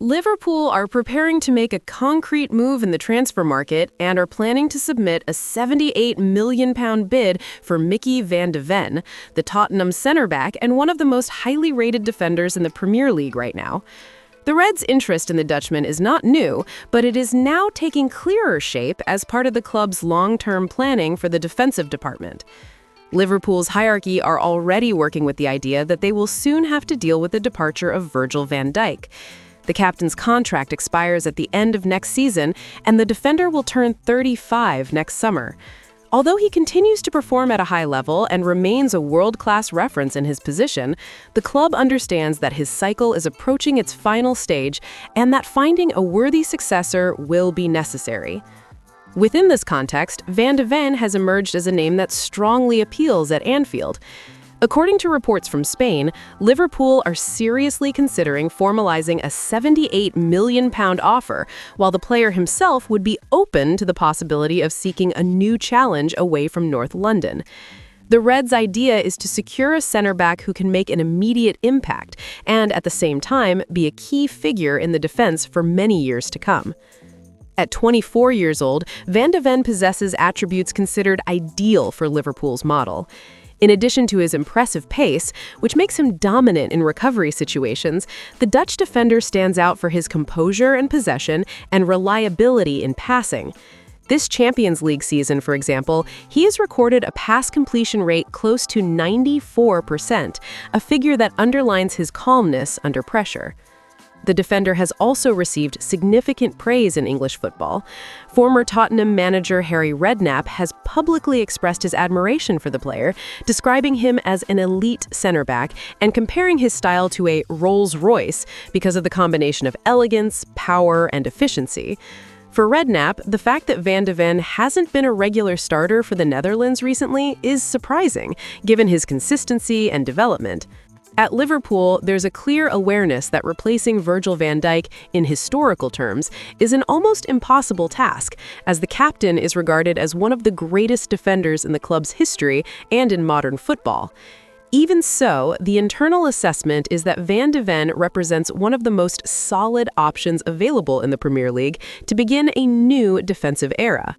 Liverpool are preparing to make a concrete move in the transfer market and are planning to submit a £78 million bid for Micky van de Ven, the Tottenham centre-back and one of the most highly rated defenders in the Premier League right now. The Reds' interest in the Dutchman is not new, but it is now taking clearer shape as part of the club's long-term planning for the defensive department. Liverpool's hierarchy are already working with the idea that they will soon have to deal with the departure of Virgil van Dijk. The captain's contract expires at the end of next season, and the defender will turn 35 next summer. Although he continues to perform at a high level and remains a world-class reference in his position, the club understands that his cycle is approaching its final stage and that finding a worthy successor will be necessary. Within this context, Van de Ven has emerged as a name that strongly appeals at Anfield. According to reports from Spain, Liverpool are seriously considering formalizing a £78 million offer, while the player himself would be open to the possibility of seeking a new challenge away from North London. The Reds' idea is to secure a centre-back who can make an immediate impact and, at the same time, be a key figure in the defence for many years to come. At 24 years old, Van de Ven possesses attributes considered ideal for Liverpool's model. In addition to his impressive pace, which makes him dominant in recovery situations, the Dutch defender stands out for his composure and possession and reliability in passing. This Champions League season, for example, he has recorded a pass completion rate close to 94%, a figure that underlines his calmness under pressure. The defender has also received significant praise in English football. Former Tottenham manager Harry Redknapp has publicly expressed his admiration for the player, describing him as an elite centre-back and comparing his style to a Rolls-Royce because of the combination of elegance, power, and efficiency. For Redknapp, the fact that Van de Ven hasn't been a regular starter for the Netherlands recently is surprising, given his consistency and development. At Liverpool, there's a clear awareness that replacing Virgil van Dijk in historical terms is an almost impossible task, as the captain is regarded as one of the greatest defenders in the club's history and in modern football. Even so, the internal assessment is that Van de Ven represents one of the most solid options available in the Premier League to begin a new defensive era.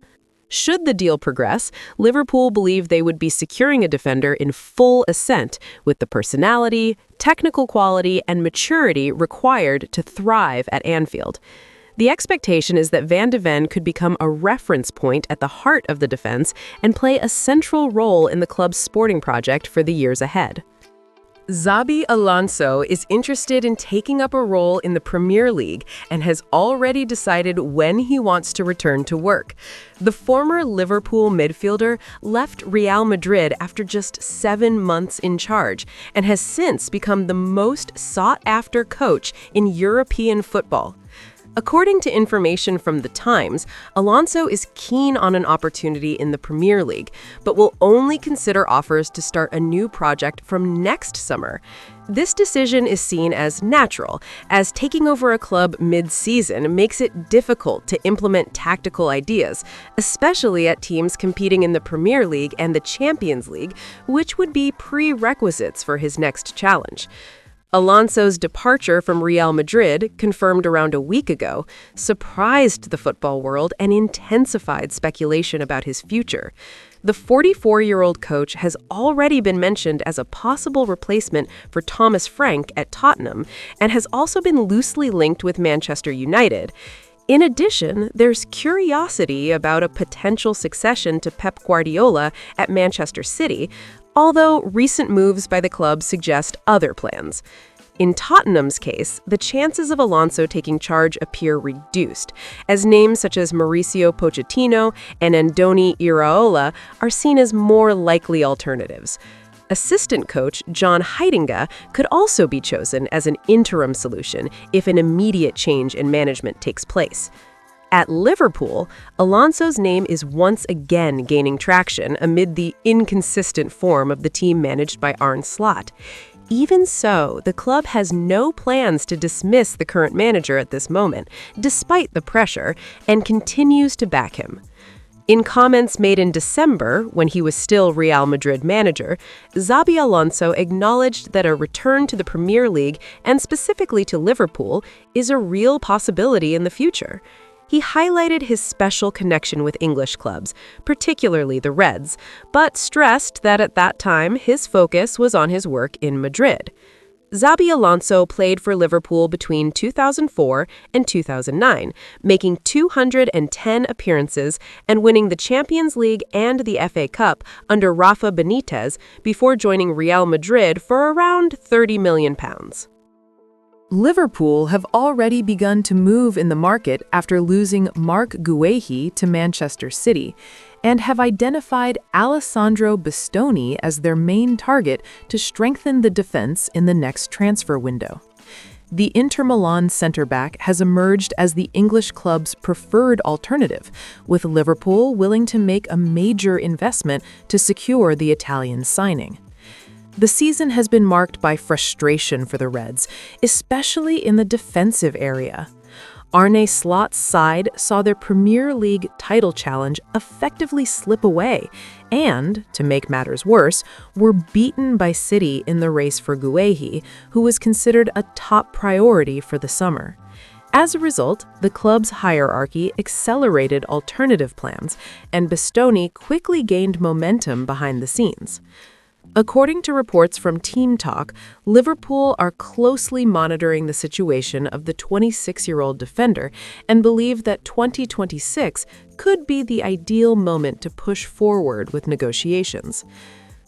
Should the deal progress, Liverpool believe they would be securing a defender in full ascent with the personality, technical quality, and maturity required to thrive at Anfield. The expectation is that Van de Ven could become a reference point at the heart of the defense and play a central role in the club's sporting project for the years ahead. Xabi Alonso is interested in taking up a role in the Premier League and has already decided when he wants to return to work. The former Liverpool midfielder left Real Madrid after just 7 months in charge and has since become the most sought-after coach in European football. According to information from The Times, Alonso is keen on an opportunity in the Premier League, but will only consider offers to start a new project from next summer. This decision is seen as natural, as taking over a club mid-season makes it difficult to implement tactical ideas, especially at teams competing in the Premier League and the Champions League, which would be prerequisites for his next challenge. Alonso's departure from Real Madrid, confirmed around a week ago, surprised the football world and intensified speculation about his future. The 44-year-old coach has already been mentioned as a possible replacement for Thomas Frank at Tottenham and has also been loosely linked with Manchester United. In addition, there's curiosity about a potential succession to Pep Guardiola at Manchester City, although recent moves by the club suggest other plans. In Tottenham's case, the chances of Alonso taking charge appear reduced, as names such as Mauricio Pochettino and Andoni Iraola are seen as more likely alternatives. Assistant coach John Heitinga could also be chosen as an interim solution if an immediate change in management takes place. At Liverpool, Alonso's name is once again gaining traction amid the inconsistent form of the team managed by Arne Slot. Even so, the club has no plans to dismiss the current manager at this moment, despite the pressure, and continues to back him. In comments made in December, when he was still Real Madrid manager, Xabi Alonso acknowledged that a return to the Premier League, and specifically to Liverpool, is a real possibility in the future. He highlighted his special connection with English clubs, particularly the Reds, but stressed that at that time his focus was on his work in Madrid. Xabi Alonso played for Liverpool between 2004 and 2009, making 210 appearances and winning the Champions League and the FA Cup under Rafa Benitez before joining Real Madrid for around £30 million. Liverpool have already begun to move in the market after losing Marc Guehi to Manchester City, and have identified Alessandro Bastoni as their main target to strengthen the defense in the next transfer window. The Inter Milan centre-back has emerged as the English club's preferred alternative, with Liverpool willing to make a major investment to secure the Italian signing. The season has been marked by frustration for the Reds, especially in the defensive area. Arne Slot's side saw their Premier League title challenge effectively slip away and, to make matters worse, were beaten by City in the race for Guehi, who was considered a top priority for the summer. As a result, the club's hierarchy accelerated alternative plans, and Bastoni quickly gained momentum behind the scenes. According to reports from Team Talk, Liverpool are closely monitoring the situation of the 26-year-old defender and believe that 2026 could be the ideal moment to push forward with negotiations.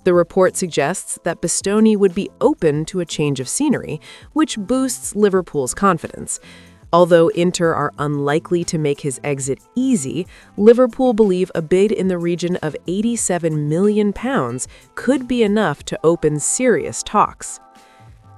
The report suggests that Bastoni would be open to a change of scenery, which boosts Liverpool's confidence. Although Inter are unlikely to make his exit easy, Liverpool believe a bid in the region of £87 million could be enough to open serious talks.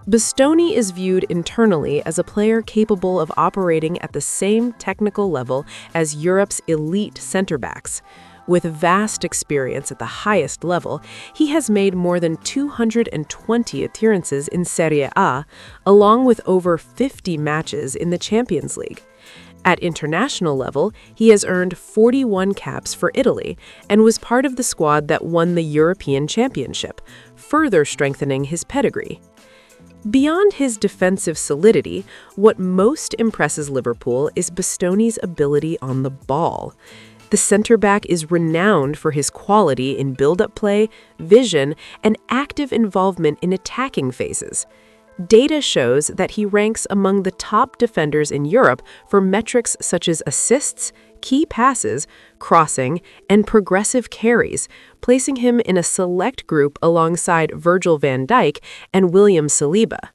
Bastoni is viewed internally as a player capable of operating at the same technical level as Europe's elite centre-backs. With vast experience at the highest level, he has made more than 220 appearances in Serie A, along with over 50 matches in the Champions League. At international level, he has earned 41 caps for Italy and was part of the squad that won the European Championship, further strengthening his pedigree. Beyond his defensive solidity, what most impresses Liverpool is Bastoni's ability on the ball. The centre-back is renowned for his quality in build-up play, vision, and active involvement in attacking phases. Data shows that he ranks among the top defenders in Europe for metrics such as assists, key passes, crossing, and progressive carries, placing him in a select group alongside Virgil van Dijk and William Saliba.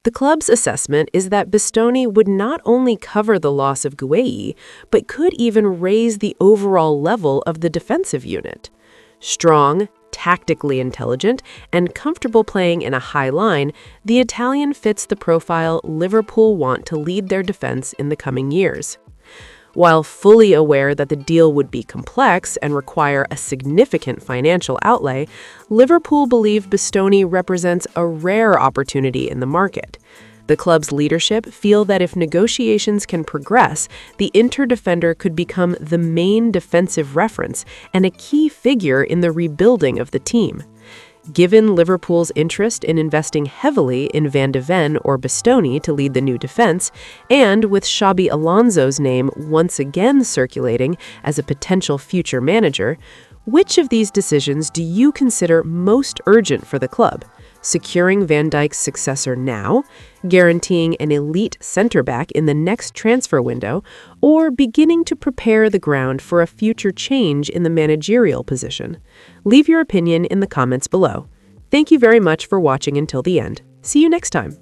The club's assessment is that Bastoni would not only cover the loss of Guehi, but could even raise the overall level of the defensive unit. Strong, tactically intelligent, and comfortable playing in a high line, the Italian fits the profile Liverpool want to lead their defense in the coming years. While fully aware that the deal would be complex and require a significant financial outlay, Liverpool believe Bastoni represents a rare opportunity in the market. The club's leadership feel that if negotiations can progress, the Inter defender could become the main defensive reference and a key figure in the rebuilding of the team. Given Liverpool's interest in investing heavily in Van de Ven or Bastoni to lead the new defense, and with Xabi Alonso's name once again circulating as a potential future manager, which of these decisions do you consider most urgent for the club? Securing Van Dijk's successor now, guaranteeing an elite centre-back in the next transfer window, or beginning to prepare the ground for a future change in the managerial position? Leave your opinion in the comments below. Thank you very much for watching until the end. See you next time.